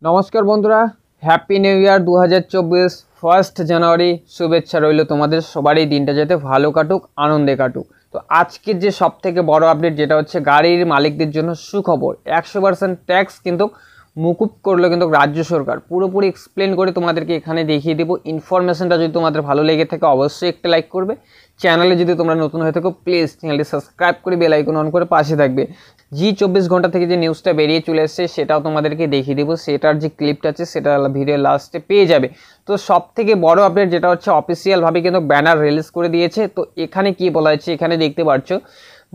নমস্কার বন্ধুরা, happy new year 2024। 1 জানুয়ারি শুভেচ্ছা রইল তোমাদের সবারই। দিনটা যাতে ভালো কাটুক, আনন্দে কাটুক। তো আজকের যে সব থেকে বড় আপডেট যেটা হচ্ছে গাড়ির মালিকদের জন্য সুখবর। 100% ট্যাক্স কিন্তু মুকুব করলো কিন্তু রাজ্য সরকার। পুরোপুরি এক্সপ্লেন করে তোমাদেরকে এখানে দেখিয়ে দেবো। ইনফরমেশনটা যদি তোমাদের ভালো লেগে থাকে অবশ্যই একটা লাইক করবে। চ্যানেলে যদি তোমরা নতুন হয়ে থাকো প্লিজ চ্যানেলটি সাবস্ক্রাইব করে বেল আইকন অন করে পাশে থাকবে। জি24 ঘন্টা থেকে যে নিউজটা বেরিয়ে চলে এসেছে সেটাও তোমাদেরকে দেখিয়ে দেবো। সেটার যে ক্লিপটা আছে সেটা ভিডিও লাস্টে পেয়ে যাবে। তো সব থেকে বড় আপডেট যেটা হচ্ছে অফিসিয়ালভাবে কিন্তু ব্যানার রিলিজ করে দিয়েছে। তো এখানে কি বলা হয়েছে এখানে দেখতে পাচ্ছ,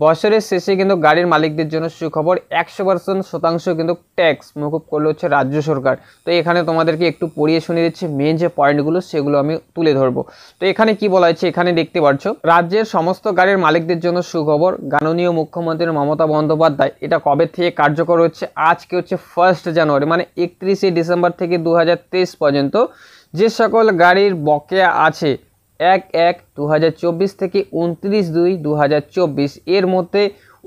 বছরের শেষে কিন্তু গাড়ির মালিকদের জন্য সুখবর। 100% কিন্তু ট্যাক্স মুকুব করলো হচ্ছে রাজ্য সরকার। তো এখানে তোমাদেরকে একটু পড়িয়ে শুনিয়ে দিচ্ছি, মেন যে পয়েন্টগুলো সেগুলো আমি তুলে ধরবো। তো এখানে কি বলা হয়েছে এখানে দেখতে পাচ্ছ, রাজ্যের সমস্ত গাড়ির মালিকদের জন্য সুখবর। মাননীয় মুখ্যমন্ত্রী মমতা বন্দ্যোপাধ্যায় এটা কবে থেকে কার্যকর হচ্ছে, আজকে হচ্ছে 1 জানুয়ারি মানে 31 ডিসেম্বর থেকে 2023 পর্যন্ত যে সকল গাড়ির বকেয়া আছে 1/1/2024 থেকে 29/2/2024 এর মধ্যে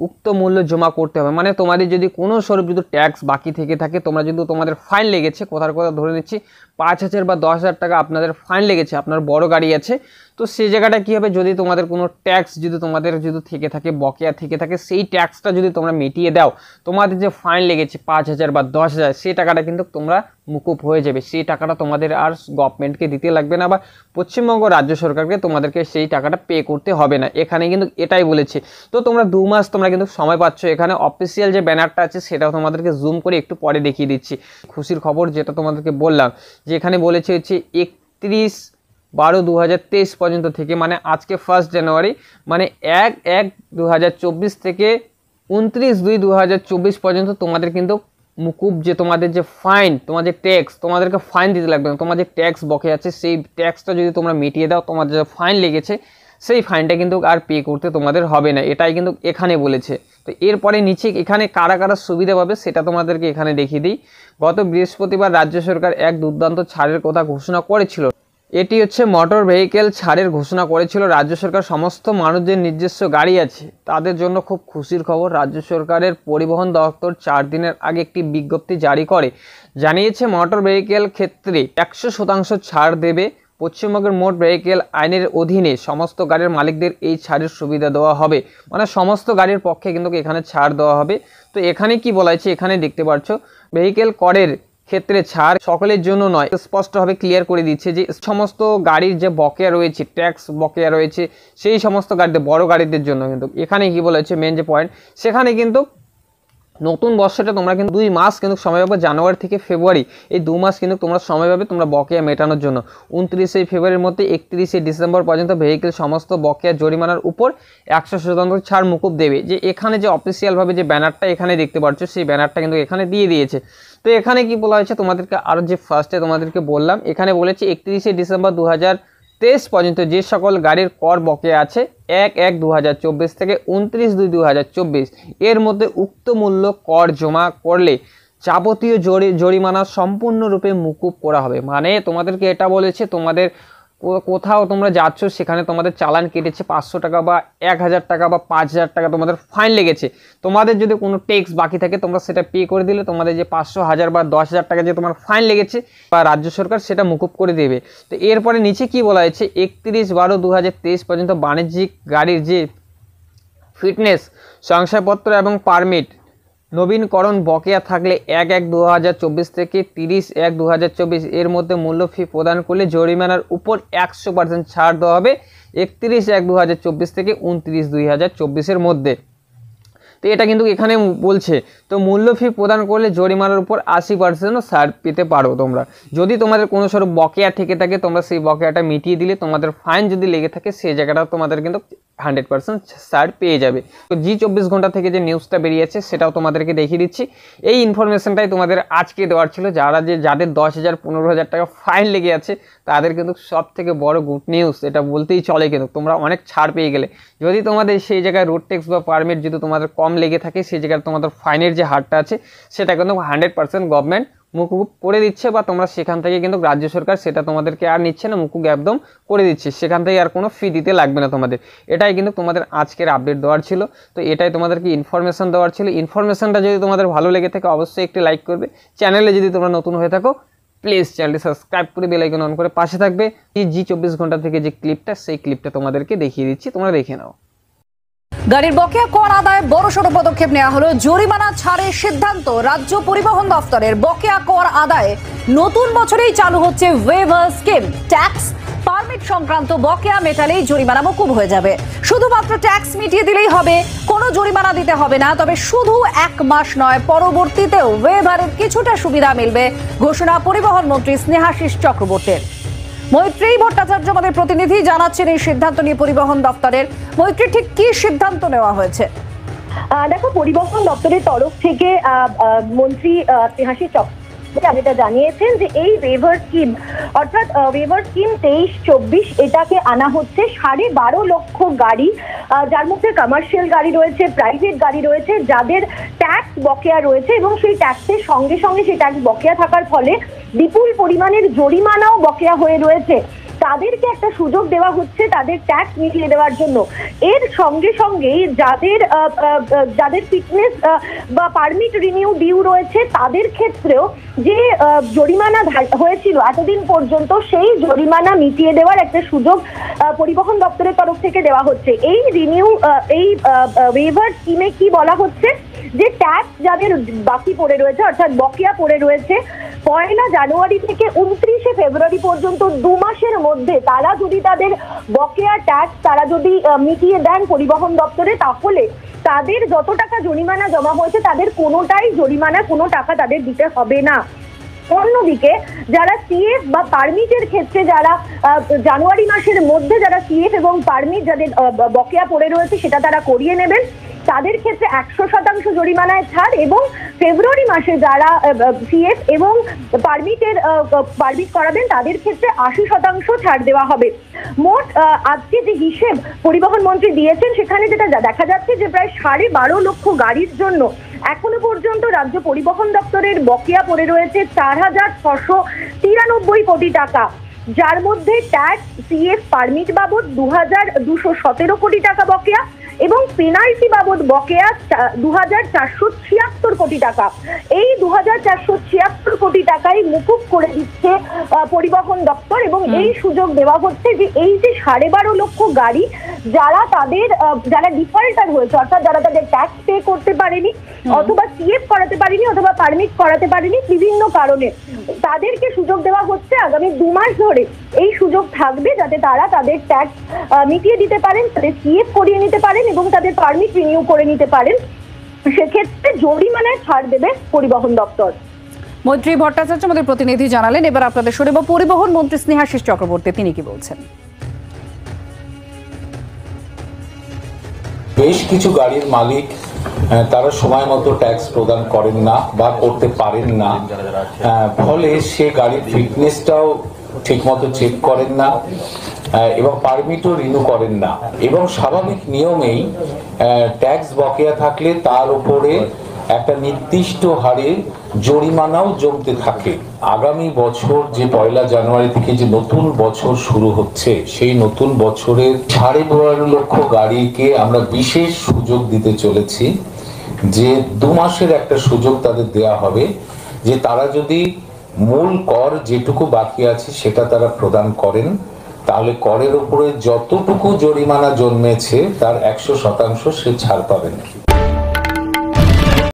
উক্ত মূল্য জমা করতে হবে। মানে তোমাদের যদি কোনো স্বরূপ যদি ট্যাক্স বাকি থেকে থাকে, তোমরা যদি তোমাদের ফাইন লেগেছে, কোথার কথা ধরে নিচ্ছি 5,000 বা 10,000 টাকা আপনাদের ফাইন লেগেছে, আপনার বড় গাড়ি আছে, তো সেই জায়গাটা কী হবে, যদি তোমাদের কোনো ট্যাক্স যদি তোমাদের যদি থেকে থাকে, বকেয়া থেকে থাকে, সেই ট্যাক্সটা যদি তোমরা মিটিয়ে দাও, তোমাদের যে ফাইন লেগেছে 5,000 বা 10,000 সেই টাকাটা কিন্তু তোমরা মুকুব হয়ে যাবে। সেই টাকাটা তোমাদের আর গভর্নমেন্টকে দিতে লাগবে না বা পশ্চিমবঙ্গ রাজ্য সরকারকে তোমাদেরকে সেই টাকাটা পে করতে হবে না। এখানে কিন্তু এটাই বলেছে। তো তোমরা 2 মাস তোমরা কিন্তু সময় পাচ্ছ। এখানে অফিসিয়াল যে ব্যানারটা আছে সেটাও তোমাদেরকে জুম করে একটু পরে দেখিয়ে দিচ্ছি। খুশির খবর যেটা তোমাদেরকে বললাম যে এখানে বলেছে হচ্ছে 31/12/2023 পর্যন্ত থেকে, মানে আজকে 1 জানুয়ারি মানে 1/1/2024 থেকে 29/2/2024 পর্যন্ত তোমাদের কিন্তু মুকুব যে তোমাদের যে ফাইন, তোমাদের ট্যাক্স, তোমাদেরকে ফাইন দিতে লাগবে না। তোমার যে ট্যাক্স বকে আছে সেই ট্যাক্সটা যদি তোমরা মিটিয়ে দাও, তোমাদের যে ফাইন লেগেছে সেই ফাইনটা কিন্তু আর পে করতে তোমাদের হবে না। এটাই কিন্তু এখানে বলেছে। তো এরপরে নিচে এখানে কারা কারা সুবিধা পাবে সেটা তোমাদেরকে এখানে দেখিয়ে দিই। গত বৃহস্পতিবার রাজ্য সরকার এক দুর্দান্ত ছাড়ের কথা ঘোষণা করেছিল। এটি হচ্ছে মোটর ভেহিকেল ছাড়ের ঘোষণা করেছিল রাজ্য সরকার। সমস্ত মানুষদের নিজস্ব গাড়ি আছে তাদের জন্য খুব খুশির খবর। রাজ্য সরকারের পরিবহন দপ্তর 4 দিনের আগে একটি বিজ্ঞপ্তি জারি করে জানিয়েছে মোটর ভেহিকেল ক্ষেত্রে 100% ছাড় দেবে। পশ্চিমবঙ্গের মোট ভেহিকেল আইনের অধীনে সমস্ত গাড়ির মালিকদের এই ছাড়ের সুবিধা দেওয়া হবে। মানে সমস্ত গাড়ির পক্ষে কিন্তু এখানে ছাড় দেওয়া হবে। তো এখানে কি বলা হয়েছে এখানে দেখতে পাচ্ছ, ভেহিকেল করের ক্ষেত্রে ছাড় সকলের জন্য নয়, স্পষ্টভাবে ক্লিয়ার করে দিচ্ছে যে সমস্ত গাড়ির যে বকেয়া রয়েছে, ট্যাক্স বকেয়া রয়েছে, সেই সমস্ত গাড়িতে বড় গাড়িদের জন্য কিন্তু এখানে কি বলা হচ্ছে মেন যে পয়েন্ট, সেখানে কিন্তু নতুন বর্ষটা তোমরা কিন্তু 2 মাস কিন্তু সময় পাবে। জানুয়ারি থেকে ফেব্রুয়ারি এই 2 মাস কিন্তু তোমরা সময় পাবে তোমরা বকেয়া মেটানোর জন্য। 29 ফেব্রুয়ারির মধ্যে 31 ডিসেম্বর পর্যন্ত ভেহিকেল সমস্ত বকেয়া জরিমানার উপর 100% ছাড় মুকুব দেবে। যে এখানে যে অফিসিয়ালভাবে যে ব্যানারটা এখানে দেখতে পাচ্ছ সেই ব্যানারটা কিন্তু এখানে দিয়ে দিয়েছে। তো এখানে কি বলা হয়েছে তোমাদেরকে আরও যে ফার্স্টে তোমাদেরকে বললাম, এখানে বলেছে 31 ডিসেম্বর 2023 পর্যন্ত যে সকল গাড়ির কর বকেয়া আছে 1/1/2024 থেকে 29/2/2024 এর মধ্যে উক্ত মূল্য কর জমা করলে যাবতীয় জরিমানা সম্পূর্ণরূপে মুকুব করা হবে। মানে তোমাদেরকে এটা বলেছে, তোমাদের কোথাও তোমরা যাচ্ছ সেখানে তোমাদের চালান কেটেছে 500 টাকা বা 1,000 টাকা বা 5,000 টাকা তোমাদের ফাইন লেগেছে, তোমাদের যদি কোনো ট্যাক্স বাকি থাকে তোমরা সেটা পে করে দিলে তোমাদের যে 500, 1000 বা 10,000 টাকা যে তোমার ফাইন লেগেছে বা রাজ্য সরকার সেটা মুকুব করে দেবে। তো এরপরে নিচে কি বলা হয়েছে 31/12/2023 পর্যন্ত বাণিজ্যিক গাড়ির যে ফিটনেস শংসাপত্র এবং পারমিট নবীনকরণ বকেয়া থাকলে 1/1/2024 থেকে 30/1/2024 এর মধ্যে মূল্য ফি প্রদান করলে জরিমানার উপর 100% ছাড় দেওয়া হবে 31/1/2024 থেকে 29/2/2024 এর মধ্যে। তো এটা কিন্তু এখানে বলছে। তো মূল্য ফি প্রদান করলে জরিমানার উপর 80% ছাড় পেতে পারো তোমরা। যদি তোমাদের কোনো স্বরূপ বকেয়া থেকে থাকে তোমরা সেই বকেয়াটা মিটিয়ে দিলে, তোমাদের ফাইন যদি লেগে থাকে সেই জায়গাটা তোমাদের কিন্তু 100% ছাড় পেয়ে যাবে। তো জি24 ঘন্টা থেকে যে নিউজটা বেরিয়েছে সেটাও তোমাদেরকে দেখিয়ে দিচ্ছি। এই ইনফরমেশনটাই তোমাদের আজকে দেওয়ার ছিল। যাদের 10,000 15,000 টাকা ফাইন লেগে আছে তাদের কিন্তু সব থেকে বড় গুড নিউজ এটা বলতেই চলে। কিন্তু তোমরা অনেক ছাড় পেয়ে গেলে, যদি তোমাদের সেই জায়গায় রোড ট্যাক্স বা পারমিট যদি তোমাদের কম লেগে থাকে সেই জায়গায় তোমাদের ফাইনের যে হারটা আছে সেটা কিন্তু 100% গভর্নমেন্ট মুকুব করে দিচ্ছে, বা তোমরা সেখান থেকে কিন্তু রাজ্য সরকার সেটা তোমাদেরকে আর নিচ্ছে না, মুকুব একদম করে দিচ্ছে, সেখান থেকে আর কোনো ফি দিতে লাগবে না তোমাদের। এটাই কিন্তু তোমাদের আজকের আপডেট দেওয়ার ছিল। তো এটাই তোমাদেরকে ইনফরমেশন দেওয়ার ছিল। ইনফরমেশনটা যদি তোমাদের ভালো লেগে থাকে অবশ্যই একটি লাইক করবে। চ্যানেলে যদি তোমরা নতুন হয়ে থাকো প্লিজ চ্যানেলটি সাবস্ক্রাইব করে বেল আইকন অন করে পাশে থাকবে। এই জি24 ঘন্টা থেকে যে ক্লিপটা, সেই ক্লিপটা তোমাদেরকে দেখিয়ে দিচ্ছি, তোমরা দেখে নাও। গাড়ির বকেয়া কর আদায়ে বড়সড় পদক্ষেপ নেওয়া হলো। জরিমানা ছাড়ের সিদ্ধান্ত। রাজ্য পরিবহন দফতরের বকেয়া কর আদায়ে নতুন বছরেই চালু হচ্ছে ওয়েভার স্কিম। ট্যাক্স পারমিট সংক্রান্ত বকেয়া মেটালেই জরিমানা মকুব হয়ে যাবে। শুধুমাত্র ট্যাক্স মিটিয়ে দিলেই হবে, কোনো জরিমানা দিতে হবে না। তবে শুধু 1 মাস নয়, পরবর্তীতেও ওয়েভারের কিছুটা সুবিধা মিলবে, ঘোষণা পরিবহন মন্ত্রী স্নেহাশিস চক্রবর্তীর। মৈত্রী ভট্টাচার্য আমাদের প্রতিনিধি জানাচ্ছেন এই সিদ্ধান্ত নিয়ে পরিবহন দপ্তরের। মৈত্রী, ঠিক কি সিদ্ধান্ত নেওয়া হয়েছে? দেখো, পরিবহন দপ্তরের তরফ থেকে মন্ত্রী স্নেহাশিস চক্রবর্তী যেটা জানিয়েছেন যে এই ওয়েভার স্কিম, অর্থাৎ ওয়েভার স্কিম 23-24, এটাকে আনা হচ্ছে 12.5 লক্ষ গাড়ি, যার মধ্যে কমার্শিয়াল গাড়ি রয়েছে, প্রাইভেট গাড়ি রয়েছে, যাদের ট্যাক্স বকেয়া রয়েছে এবং সেই ট্যাক্সের সঙ্গে সঙ্গে সেই ট্যাক্স বকেয়া থাকার ফলে বিপুল পরিমাণের জরিমানাও বকেয়া হয়ে রয়েছে। তাদেরকে একটা সুযোগ দেওয়া হচ্ছে তাদের ট্যাক্স মিটিয়ে দেওয়ার জন্য। এর সঙ্গে সঙ্গেই যাদের ফিটনেস বা পারমিট রিনিউ ডিউ রয়েছে, তাদের ক্ষেত্রেও যে জরিমানা হয়েছিল এতদিন পর্যন্ত, সেই জরিমানা মিটিয়ে দেওয়ার একটা সুযোগ পরিবহন দপ্তরের তরফ থেকে দেওয়া হচ্ছে। এই ওয়েভার স্কিমে কি বলা হচ্ছে, যে ট্যাক্স যাদের বাকি পড়ে রয়েছে, অর্থাৎ বকেয়া পড়ে রয়েছে, 1 জানুয়ারি থেকে 29 ফেব্রুয়ারি পর্যন্ত 2 মাসের মধ্যে তারা যদি তাদের বকেয়া ট্যাক্স তারা যদি মিটিয়ে দেন পরিবহন দপ্তরে, তাহলে তাদের যত টাকা জরিমানা জমা হয়েছে তাদের কোনোটাই জরিমানা, কোনো টাকা তাদের দিতে হবে না। অন্যদিকে যারা সিএফ বা পারমিটের ক্ষেত্রে, যারা জানুয়ারি মাসের মধ্যে যারা সিএফ এবং পারমিট যাদের বকেয়া পড়ে রয়েছে সেটা তারা করিয়ে নেবেন, তাদের ক্ষেত্রে 100% জরিমানায় ছাড়, এবং ফেব্রুয়ারি মাসে যারা সিএফ এবং পারমিট করাবেন তাদের ক্ষেত্রে 80% ছাড় দেওয়া হবে। মোট আজকে যে হিসেব পরিবহন মন্ত্রী দিয়েছেন, সেখানে যেটা দেখা যাচ্ছে যে প্রায় 12.5 লক্ষ গাড়ির জন্য এখনো পর্যন্ত রাজ্য পরিবহন দপ্তরের বকেয়া পড়ে রয়েছে 4,693 কোটি টাকা, যার মধ্যে ট্যাক্স, সিএফ, পারমিট বাবদ 2,217 কোটি টাকা বকেয়া এবং পেনাল্টি বাবদ বকেয়া 2,476 কোটি টাকা। এই 2,476 কোটি টাকাই মুকুব করে দিচ্ছে পরিবহন দপ্তর, এবং এই সুযোগ দেওয়া হচ্ছে যে এই যে 12.5 লক্ষ গাড়ি যারা ডিফল্টার হয়েছে, অর্থাৎ যারা তাদের ট্যাক্স পে করতে পারেনি, অথবা সিএফ করাতে পারেনি, অথবা পারমিট করাতে পারেনি বিভিন্ন কারণে, তাদেরকে সুযোগ দেওয়া হচ্ছে আগামী 2 মাস ধরে। এই সুযোগ থাকবে যাতে তারা তাদের ট্যাক্স মিটিয়ে দিতে পারেন, তাদের সিএফ করিয়ে নিতে পারেন এবং তাদের পারমিট রিনিউ করে নিতে পারেন। সেক্ষেত্রে জরিমানায় ছাড় দেবে পরিবহন দপ্তর। মৈত্রী ভট্টাচার্য আমাদের প্রতিনিধি জানালেন। এবার আপনাদের শুনবো পরিবহন মন্ত্রী স্নেহাশিস চক্রবর্তী, তিনি কি বলছেন। বেশ কিছু গাড়ির মালিক তারা সময় মতো ট্যাক্স প্রদান করেন না বা করতে পারেন না, ফলে সে গাড়ির ফিটনেসটাও ঠিক মতো চেক করেন না এবং পারমিটও রিনিউ করেন না, এবং স্বাভাবিক নিয়মেই ট্যাক্স বকেয়া থাকলে তার উপরে একটা নির্দিষ্ট হারে জরিমানাও জমতে থাকে। আগামী বছর যে 1 জানুয়ারি থেকে যে নতুন বছর শুরু হচ্ছে, সেই নতুন বছরের 12.5 লক্ষ গাড়িকে আমরা বিশেষ সুযোগ দিতে চলেছি, যে 2 মাসের একটা সুযোগ তাদের দেয়া হবে, যে তারা যদি মূল কর যেটুকু বাকি আছে সেটা তারা প্রদান করেন, তাহলে করের উপরে যতটুকু জরিমানা জন্মেছে তার 100% সে ছাড় পাবেন।